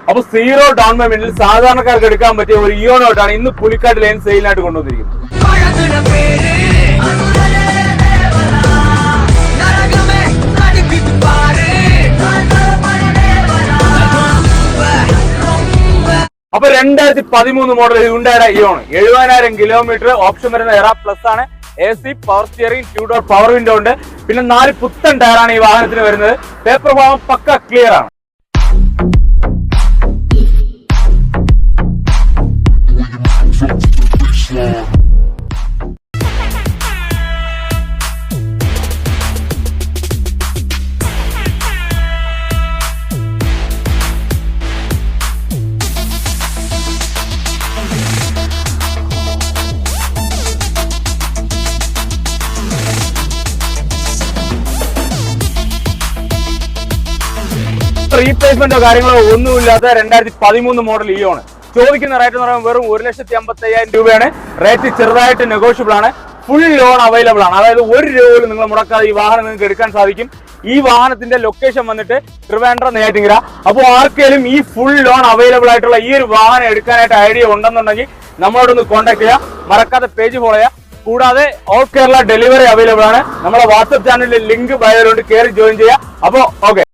അപ്പൊ zero down പേയ്മെന്റിൽ സാധാരണക്കാർക്ക് എടുക്കാൻ പറ്റിയ ഒരു ഇയോണോട്ടാണ് ഇന്ന് പുലിക്കാട് ലൈൻ സെയിലിനായിട്ട് കൊണ്ടുവന്നിരിക്കുന്നത്. അപ്പൊ 2013 മോഡൽ ഹ്യുണ്ടായുടെ ഇയോൺ 70,000 കിലോമീറ്റർ, ഓപ്ഷൻ വരുന്ന എറ പ്ലസ് ആണ്. AC, power steering, 2 door power window ഉണ്ട്. പിന്നെ 4 പുത്തൻ ടയറാണ് ഈ വാഹനത്തിന് വരുന്നത്. പേപ്പർ ഭാഗം പക്ക ക്ലിയർ ആണ്. റീപ്ലേസ്മെന്റോ കാര്യങ്ങളോ ഒന്നുമില്ലാത്ത 2013 മോഡൽ ഇയോൺ. ചോദിക്കുന്ന റേറ്റ് എന്ന് പറയുമ്പോൾ വെറും 1,55,000 രൂപയാണ്. റേറ്റ് ചെറുതായിട്ട് നെഗോഷ്യബിൾ ആണ്. ഫുൾ ലോൺ അവൈലബിൾ ആണ്. അതായത് 1 രൂപ പോലും നിങ്ങൾ മുടക്കാതെ ഈ വാഹനം നിങ്ങൾക്ക് എടുക്കാൻ സാധിക്കും. ഈ വാഹനത്തിന്റെ ലൊക്കേഷൻ വന്നിട്ട് ട്രിവാൻഡ്രം, നെയ്യാറ്റിൻകര. അപ്പോൾ ആർക്കെങ്കിലും ഈ ഫുൾ ലോൺ അവൈലബിൾ ആയിട്ടുള്ള ഈ ഒരു വാഹനം എടുക്കാനായിട്ട് ഐഡിയ ഉണ്ടെന്നുണ്ടെങ്കിൽ നമ്മളോടൊന്ന് കോൺടാക്ട് ചെയ്യുക. മറക്കാതെ പേജ് ഫോളോ ചെയ്യുക. കൂടാതെ ഓൾ കേരള ഡെലിവറി അവൈലബിൾ ആണ്. നമ്മുടെ വാട്സ്ആപ്പ് ചാനലിൽ ലിങ്ക് ബയോയിലുണ്ട്, കയറി ജോയിൻ ചെയ്യുക. അപ്പോൾ ഓക്കെ.